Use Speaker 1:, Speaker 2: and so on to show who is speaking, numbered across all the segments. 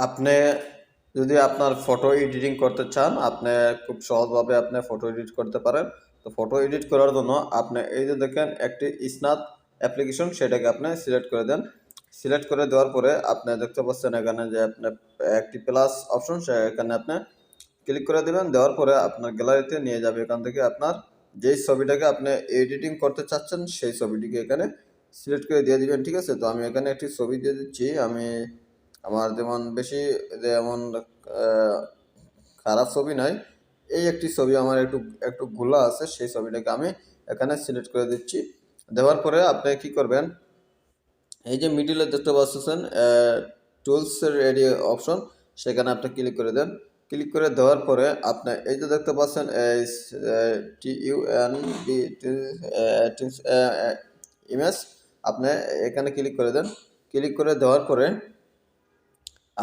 Speaker 1: আপনি যদি আপনার ফটো এডিটিং করতে চান, আপনি খুব সহজভাবে আপনি ফটো এডিট করতে পারেন। তো ফটো এডিট করার জন্য আপনি এই যে দেখেন একটি স্ন্যাপ অ্যাপ্লিকেশন, সেটাকে আপনি সিলেক্ট করে দেন। সিলেক্ট করে দেওয়ার পরে আপনি দেখতে পাচ্ছেন এখানে যে আপনার একটি প্লাস অপশন, সেখানে আপনি ক্লিক করে দেবেন। দেওয়ার পরে আপনার গ্যালারিতে নিয়ে যাবে। এখান থেকে আপনার যেই ছবিটাকে আপনি এডিটিং করতে চাচ্ছেন সেই ছবিটিকে এখানে সিলেক্ট করে দিয়ে দিবেন। ঠিক আছে, তো আমি এখানে একটি ছবি দিয়ে দিচ্ছি। আমি আমার যেমন বেশি যেমন খারাপ ছবি নয়, এই একটি ছবি আমার একটু একটু ঘোলা আছে, সেই ছবিটাকে আমি এখানে সিলেক্ট করে দিচ্ছি। দেওয়ার পরে আপনি কি করবেন, এই যে মিডিলে দেখতে পাচ্ছেন টুলসের রেডি অপশন, সেখানে আপনি ক্লিক করে দেন। ক্লিক করে দেওয়ার পরে আপনি এই যে দেখতে পাচ্ছেন TUNB ইমেজ, আপনি এখানে ক্লিক করে দেন। ক্লিক করে দেওয়ার পরে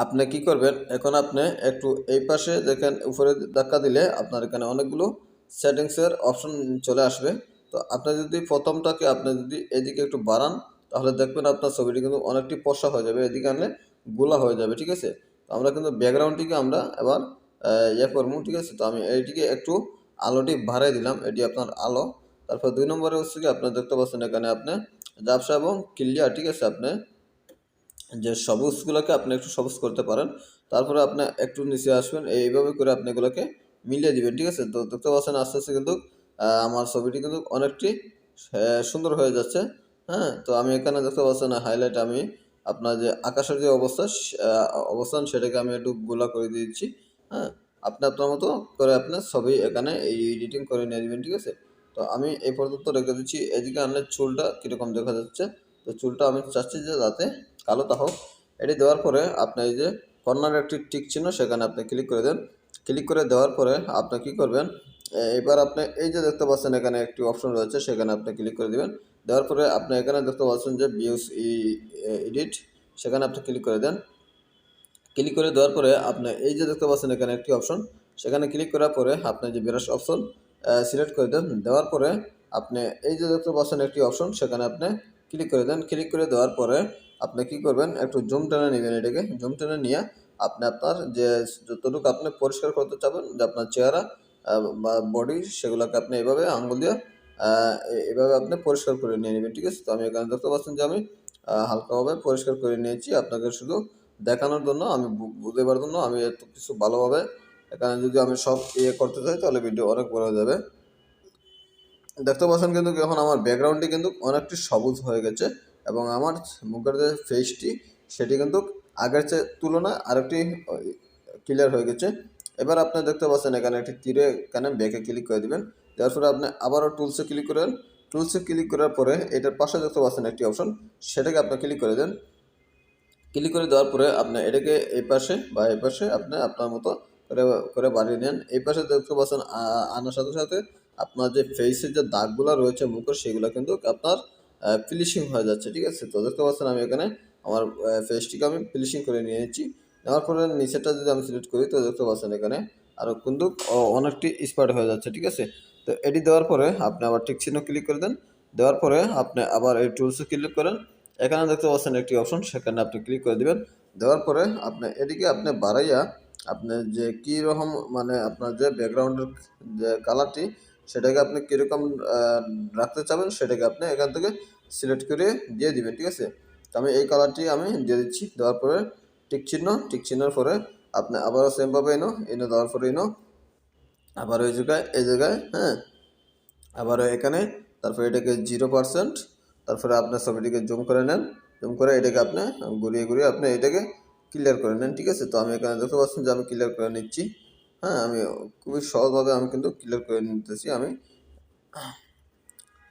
Speaker 1: আপনি কি করবেন, এখন আপনি একটু এই পাশে দেখেন উপরে ধাক্কা দিলে আপনার এখানে অনেকগুলো সেটিংসের অপশন চলে আসবে। তো আপনি যদি প্রথমটাকে আপনি যদি এদিকে একটু বাড়ান, তাহলে দেখবেন আপনার ছবিটি কিন্তু অনেকটি ফর্সা হয়ে যাবে, এদিকে আনলে গোলা হয়ে যাবে। ঠিক আছে, তো আমরা কিন্তু ব্যাকগ্রাউন্ডটিকে আমরা এবার ইয়ে করবো। ঠিক আছে, তো আমি এইটিকে একটু আলোটি বাড়াই দিলাম, এটি আপনার আলো। তারপর 2 নম্বরে হচ্ছে কি আপনি দেখতে পাচ্ছেন এখানে আপনি ঝাপসা এবং ক্লিয়ার। ঠিক আছে, আপনি যে সবুজগুলোকে আপনি একটু সবুজ করতে পারেন। তারপরে আপনি একটু নিচে আসবেন, এইভাবে করে আপনি এগুলোকে মিলিয়ে দিবেন। ঠিক আছে, তো দেখতে পাচ্ছেন আস্তে আস্তে কিন্তু আমার ছবিটি কিন্তু অনেকটি সুন্দর হয়ে যাচ্ছে। হ্যাঁ, তো আমি এখানে দেখতে পাচ্ছেন হাইলাইট, আমি আপনার যে আকাশের যে অবস্থান সেটাকে আমি একটু গোলা করে দিচ্ছি। হ্যাঁ, আপনি আপনার মতো করে আপনার ছবি এখানে এই এডিটিং করে নিয়ে দিবেন। ঠিক আছে, তো আমি এই পর্যন্ত রেখে দিচ্ছি। এদিকে আনলে চুলটা কীরকম দেখা যাচ্ছে, তো চুলটা আমি চাচ্ছি যে যাতে কালোটা হোক। এটি দেওয়ার পরে আপনি এই যে কর্নারে একটি টিক চিহ্ন, সেখানে আপনি ক্লিক করে দেন। ক্লিক করে দেওয়ার পরে আপনি কি করবেন, এবার আপনি এই যে দেখতে পাচ্ছেন এখানে একটি অপশন রয়েছে, সেখানে আপনি ক্লিক করে দিবেন। দেওয়ার পরে আপনি এখানে দেখতে পাচ্ছেন যে ভিউস এডিট, সেখানে আপনি ক্লিক করে দেন। ক্লিক করে দেওয়ার পরে আপনি এই যে দেখতে পাচ্ছেন এখানে একটি অপশন, সেখানে ক্লিক করার পরে আপনি যে ব্রাশ অপশন সিলেক্ট করে দেন। দেওয়ার পরে আপনি এই যে দেখতে পাচ্ছেন একটি অপশন, সেখানে আপনি ক্লিক করে দেন। ক্লিক করে দেওয়ার পরে আপনি কি করবেন, একটু জুম টেনে নেবেন, এটাকে জুম টেনে নিয়ে আপনি আপনার যে যতটুকু আপনি পরিষ্কার করতে চাবেন, যে আপনার চেহারা বা বডি, সেগুলোকে আপনি এভাবে আঙুল দিয়ে এভাবে আপনি পরিষ্কার করে নিয়ে নেবেন। ঠিক আছে, তো আমি এখানে দেখতে পাচ্ছেন যে আমি হালকাভাবে পরিষ্কার করে নিয়েছি, আপনাকে শুধু দেখানোর জন্য, আমি বুঝাবার জন্য আমি এত কিছু ভালোভাবে এখানে যদি আমি সব করতে চাই তাহলে ভিডিও অনেক বড় হয়ে যাবে। দেখতে পাচ্ছেন কিন্তু এখন আমার ব্যাকগ্রাউন্ডটি কিন্তু অনেকটি সবুজ হয়ে গেছে, এবং আমার মুখের যে ফেসটি সেটি কিন্তু আগের চেয়ে তুলনায় আরেকটি ক্লিয়ার হয়ে গেছে। এবার আপনি দেখতে পাচ্ছেন এখানে একটি তীরে এখানে ব্যাকে ক্লিক করে দিবেন। দেওয়ার পরে আপনি আবারও টুলসে ক্লিক করেন। টুলসে ক্লিক করার পরে এটার পাশে দেখতে পাচ্ছেন একটি অপশন, সেটাকে আপনি ক্লিক করে দেন। ক্লিক করে দেওয়ার পরে আপনি এটাকে এই পাশে বা এই পাশে আপনি আপনার মতো করে করে বাড়িয়ে নেন। এই পাশে দেখতে পাচ্ছেন আনার সাথে সাথে আপনার যে ফেসের যে দাগগুলো রয়েছে মুখের, সেগুলো কিন্তু আপনার ফিনিশিং হয়ে যাচ্ছে। ঠিক আছে, তো দেখতে পাচ্ছেন আমি এখানে আমার ফেসটিকে আমি ফিনিশিং করে নিয়েছি। নেওয়ার পরে নিচেরটা যদি আমি সিলেক্ট করি, তো দেখতে পাচ্ছেন এখানে আরও কিন্তু অনেকটি স্পার্ট হয়ে যাচ্ছে। ঠিক আছে, তো এটি দেওয়ার পরে আপনি আবার টিক চিহ্ন ক্লিক করে দেন। দেওয়ার পরে আপনি আবার এই টুলসে ক্লিক করেন। এখানে দেখতে পাচ্ছেন একটি অপশন, সেখানে আপনি ক্লিক করে দিবেন। দেওয়ার পরে আপনি এদিকে আপনি বাড়াইয়া আপনি যে কী রকম, মানে আপনার যে ব্যাকগ্রাউন্ডের যে কালারটি, সেটাকে আপনি কীরকম রাখতে চাবেন, সেটাকে আপনি এখান থেকে সিলেক্ট করে দিয়ে দিবেন। ঠিক আছে, তো আমি এই কালারটি আমি দিয়ে দিচ্ছি। দেওয়ার পরে টিক চিহ্নের পরে আপনি আবারও সেমভাবে এনো দেওয়ার পরে আবার ওই জায়গায় এই জায়গায়, হ্যাঁ, আবারও এখানে, তারপরে এটাকে 0%, তারপরে আপনার ছবিটিকে জুম করে নেন। জুম করে এটাকে আপনি ঘুরিয়ে ঘুরিয়ে আপনি এটাকে ক্লিয়ার করে নেন। ঠিক আছে, তো আমি এখানে দেখতে পাচ্ছেন যে আমি ক্লিয়ার করে নিচ্ছি। হ্যাঁ, আমি খুবই সহজভাবে আমি কিন্তু ক্লিয়ার করে নিতেছি আমি।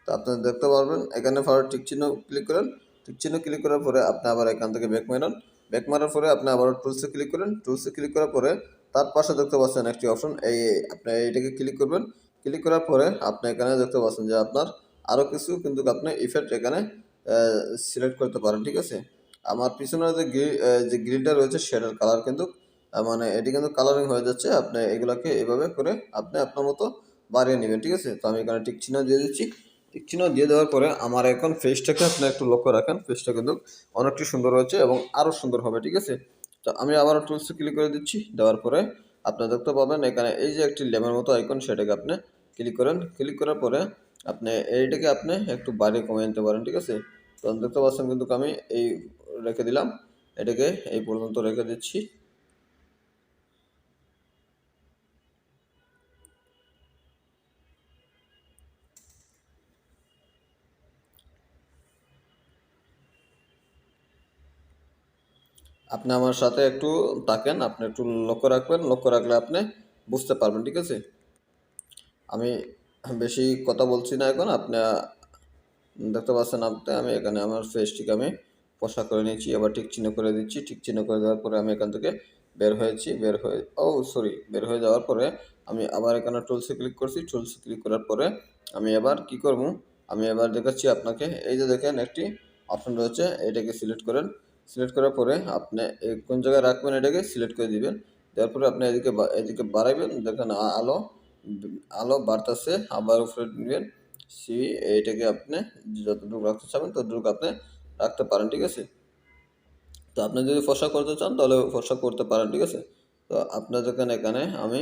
Speaker 1: তো আপনারা দেখতে পারবেন এখানে টিক চিহ্ন ক্লিক করেন। টিক চিহ্ন ক্লিক করার পরে আপনি আবার এখান থেকে ব্যাক মারান। ব্যাক মারার পরে আপনি আবার টুলসে ক্লিক করেন। টুলসে ক্লিক করার পরে তার পাশে দেখতে পাচ্ছেন একটি অপশন, আপনি এইটাকে ক্লিক করবেন। ক্লিক করার পরে আপনি এখানে দেখতে পাচ্ছেন যে আপনার আরও কিছু কিন্তু আপনি ইফেক্ট এখানে সিলেক্ট করতে পারেন। ঠিক আছে, আমার পিছনের যে গ্রিলটা রয়েছে সেটার কালার কিন্তু মানে এটি কিন্তু কালারিং হয়ে যাচ্ছে। আপনি এগুলাকে এভাবে করে আপনি আপনার মতো বাড়িয়ে নেবেন। ঠিক আছে, তো আমি এখানে টিক চিহ্ন দিয়ে দিচ্ছি। টিক চিহ্ন দিয়ে দেওয়ার পরে আমার এখন ফেসটাকে আপনি একটু লক্ষ্য রাখেন, ফেসটা কিন্তু অনেকটি সুন্দর হয়েছে এবং আরও সুন্দর হবে। ঠিক আছে, তো আমি আবারও টুলসে ক্লিক করে দিচ্ছি। দেওয়ার পরে আপনারা দেখতে পাবেন এখানে এই যে একটি লেমের মতো আইকন, সেটাকে আপনি ক্লিক করেন। ক্লিক করার পরে আপনি এইটাকে আপনি একটু বাড়িয়ে কমিয়ে নিতে পারেন, ঠিক আছে? তো দেখতে পাচ্ছেন কিন্তু আমি এই রেখে দিলাম, এটাকে এই পর্যন্ত রেখে দিচ্ছি। আপনি আমার সাথে একটু তাকেন, আপনি একটু লক্ষ্য রাখবেন, লক্ষ্য রাখলে আপনি বুঝতে পারবেন, ঠিক আছে? আমি বেশি কথা বলছি না এখন, আপনি দেখতে পাচ্ছেন আপনি আমি এখানে আমার ফেসটিকে আমি ফর্সা করে নিয়েছি, এবার টিক চিহ্ন করে দিচ্ছি। টিক চিহ্ন করে দেওয়ার পরে আমি এখান থেকে বের হয়েছি, বের হয়ে যাওয়ার পরে আমি আবার এখানে টুলসে ক্লিক করছি। টুলসে ক্লিক করার পরে আমি এবার কি করব, আমি এবার দেখাচ্ছি আপনাকে। এই যে দেখেন একটি অপশন রয়েছে, এটাকে সিলেক্ট করেন। সিলেক্ট করার পরে আপনি কোন জায়গায় রাখবেন এটাকে সিলেক্ট করে দিবেন। দেওয়ার পরে আপনি এদিকে বাড়াইবেন, দেখেন আলো আলো বাড়তেছে, আবার উপরে নেবেন সি, এইটাকে আপনি যতটুকু রাখতে চাবেন ততটুকু আপনি রাখতে পারেন, ঠিক আছে? তো আপনি যদি ফর্সা করতে চান তাহলে ফর্সা করতে পারেন, ঠিক আছে? তো আপনার দেখেন এখানে আমি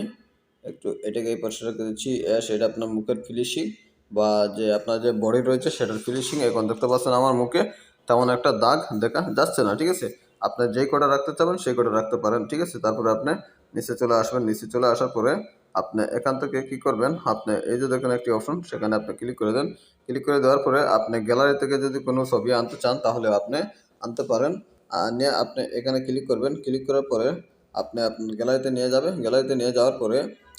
Speaker 1: একটু এটাকে এই পাশে রেখে দিচ্ছি। এটা আপনার মুখের ফিনিশিং বা যে আপনার যে বডি রয়েছে সেটার ফিনিশিং। এখন দেখতে পাচ্ছেন আমার মুখে তেমন একটা দাগ দেখা যাচ্ছে না, ঠিক আছে? আপনি যেই কটা রাখতে চাবেন সেই কটা রাখতে পারেন, ঠিক আছে? তারপরে আপনি নিচে চলে আসবেন। নিচে চলে আসার পরে আপনি এখান থেকে কি করবেন, আপনি এই যে দেখেন একটি অপশন, সেখানে আপনি ক্লিক করে দেন। ক্লিক করে দেওয়ার পরে আপনি গ্যালারি থেকে যদি কোনো ছবি আনতে চান তাহলে আপনি আনতে পারেন। নিয়ে আপনি এখানে ক্লিক করবেন। ক্লিক করার পরে আপনি আপনার গ্যালারিতে নিয়ে যাবে। গ্যালারিতে নিয়ে যাওয়ার পরে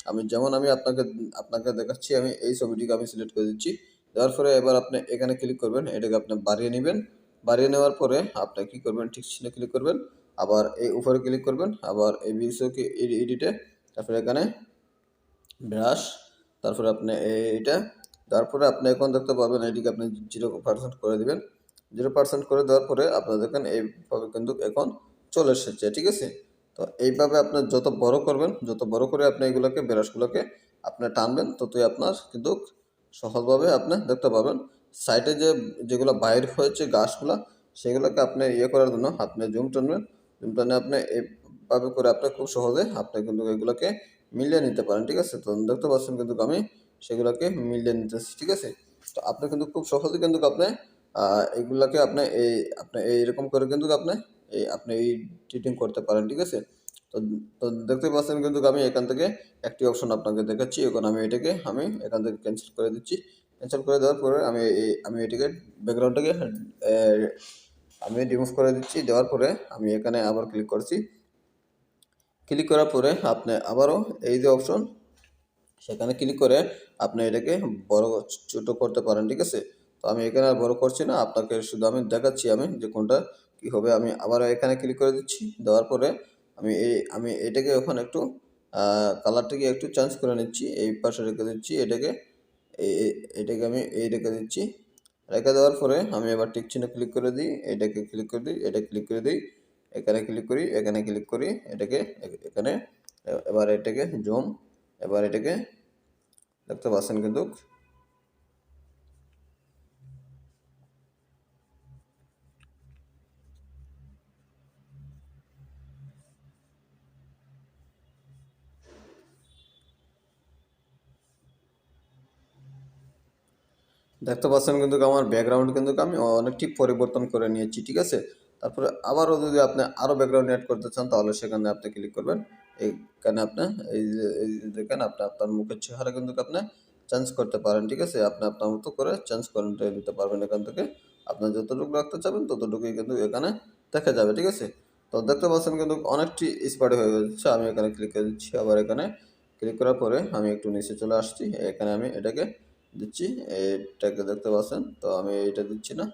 Speaker 1: আমি আপনাকে আপনাকে দেখাচ্ছি, আমি এই ছবিটিকে আমি সিলেক্ট করে দিচ্ছি। দেওয়ার পরে এবার আপনি এখানে ক্লিক করবেন, এটাকে আপনি বাড়িয়ে নেবেন। বাড়িয়ে নেওয়ার পরে আপনি কি করবেন, ঠিক চিহ্নে ক্লিক করবেন, আবার এই উপরে ক্লিক করবেন, আবার এই ভিডিওকে এডিটে, তারপরে এখানে ব্রাশ, তারপরে আপনি এইটা, তারপরে আপনি এখন দেখতে পাবেন এটিকে আপনি 0% করে দিবেন। 0% করে দেওয়ার পরে আপনার দেখেন এইভাবে কিন্তু এখন চলে এসেছে, ঠিক আছে? তো এইভাবে আপনার যত বড় করবেন, যত বড় করে আপনি এগুলোকে ব্রাশগুলোকে আপনি টানবেন, ততই আপনার কিন্তু সহজভাবে আপনি দেখতে পাবেন। সাইডে যেগুলো বাইর হয়েছে ঘাসগুলা, সেগুলোকে আপনি ইয়ে করার জন্য আপনি জুম টানবেন। জুম টানে আপনি এইভাবে করে আপনি খুব সহজে আপনি কিন্তু এগুলোকে মিলিয়ে নিতে পারেন, ঠিক আছে? তো দেখতে পাচ্ছেন কিন্তু আমি সেগুলোকে মিলিয়ে নিতেছি, ঠিক আছে? তো আপনি কিন্তু খুব সহজে কিন্তু আপনি এগুলাকে আপনি এইরকম করে কিন্তু আপনি এই ট্রিটিং করতে পারেন, ঠিক আছে? তো তো দেখতে পাচ্ছেন কিন্তু আমি এখান থেকে একটি অপশন আপনাকে দেখাচ্ছি। এখন আমি এখান থেকে ক্যান্সেল করে দিচ্ছি। ক্যান্সেল করে দেওয়ার পরে আমি এটিকে ব্যাকগ্রাউন্ডটাকে আমি রিমুভ করে দিচ্ছি। দেওয়ার পরে আমি এখানে আবার ক্লিক করছি। ক্লিক করার পরে আপনি আবারও এই যে অপশন, সেখানে ক্লিক করে আপনি এটাকে বড় ছোট করতে পারেন, ঠিক আছে? তো আমি এখানে আর বড় করছি না, আপনাকে শুধু আমি দেখাচ্ছি আমি যে কোনটা কি হবে। আমি আবারও এখানে ক্লিক করে দিচ্ছি। দেওয়ার পরে আমি এটাকে ওখানে একটু কালারটাকে একটু চেঞ্জ করে নিচ্ছি, এই পাশে রেখে দিচ্ছি এটাকে। এটাকে আমি এই রেখে দিচ্ছি। রেখে দেওয়ার পরে আমি এবার টিক চিহ্নে ক্লিক করে দিই, এটাকে ক্লিক করে দিই, এটা ক্লিক করে দিই, এখানে ক্লিক করি, এখানে ক্লিক করি, এটাকে এখানে এবার এটাকে জুম, এবার এটাকে দেখতে পাচ্ছেন কিন্তু আমার ব্যাকগ্রাউন্ড কিন্তু আমি অনেকটি পরিবর্তন করে নিয়েছি, ঠিক আছে? তারপরে আবারও যদি আপনি আরও ব্যাকগ্রাউন্ড অ্যাড করতে চান তাহলে সেখানে আপনি ক্লিক করবেন। এইখানে আপনি এই যে দেখেন আপনি আপনার মুখের চেহারা কিন্তু আপনি চেঞ্জ করতে পারেন, ঠিক আছে? আপনি আপনার মতো করে চেঞ্জ করে নিতে পারবেন এখান থেকে। আপনার যতটুকু রাখতে চাবেন ততটুকুই কিন্তু এখানে দেখা যাবে, ঠিক আছে? তো দেখতে পাচ্ছেন কিন্তু অনেকটি স্পাইড হয়ে যাচ্ছে। আমি এখানে ক্লিক করে দিচ্ছি, আবার এখানে ক্লিক করার পরে আমি একটু নিচে চলে আসছি। এখানে আমি এটাকে দিচ্ছি, এটাকে দেখতে পাচ্ছেন, তো আমি এইটা দিচ্ছি না।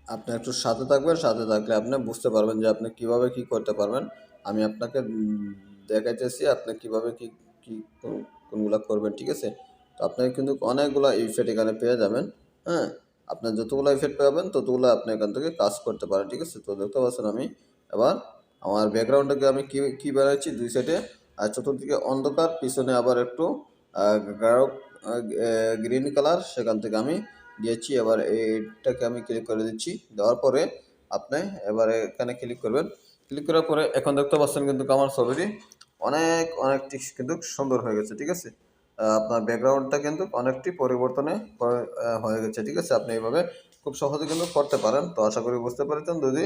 Speaker 1: আপনি একটু সাথে থাকবেন, সাথে থাকলে আপনি বুঝতে পারবেন যে আপনি কিভাবে কি করতে পারবেন। আমি আপনাকে দেখাইতেছি আপনি কিভাবে কি কোনগুলা করবেন, ঠিক আছে? তো আপনি কিন্তু অনেকগুলা ইফেক্ট এখানে পেয়ে যাবেন, হ্যাঁ? আপনার যতগুলা ইফেক্ট পাবেন ততগুলা আপনি এখান থেকে কাজ করতে পারেন, ঠিক আছে? তো দেখতে পাচ্ছেন আমি এবার আমার ব্যাকগ্রাউন্ডটাকে আমি কি বানাচ্ছি ২ সাইডে চতুর্দিকে অন্ধকার, পিছনে আবার একটু আ গাঢ় আ গ্রিন কালার সেখান থেকে আমি দিয়েছি। এবার এইটাকে আমি ক্লিক করে দিচ্ছি। দেওয়ার পরে আপনি এবারে এখানে ক্লিক করবেন। ক্লিক করার পরে এখন দেখতে পাচ্ছেন কিন্তু আমার ছবিটি অনেকটি কিন্তু সুন্দর হয়ে গেছে। ঠিক আছে? আপনার ব্যাকগ্রাউন্ডটা কিন্তু অনেকটি পরিবর্তনে হয়ে গেছে। ঠিক আছে? আপনি এভাবে খুব সহজে কিন্তু করতে পারেন। তো আশা করি বুঝতে পেরেছেন। যদি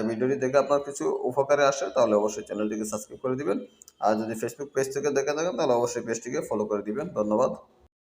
Speaker 1: ভিডিওটি দেখে আপনার কিছু উপকারে আসে তাহলে অবশ্যই চ্যানেলটিকে সাবস্ক্রাইব করে দিবেন। আর যদি ফেসবুক পেজ থেকে দেখে থাকেন তাহলে অবশ্যই পেজটিকে ফলো করে দিবেন। ধন্যবাদ।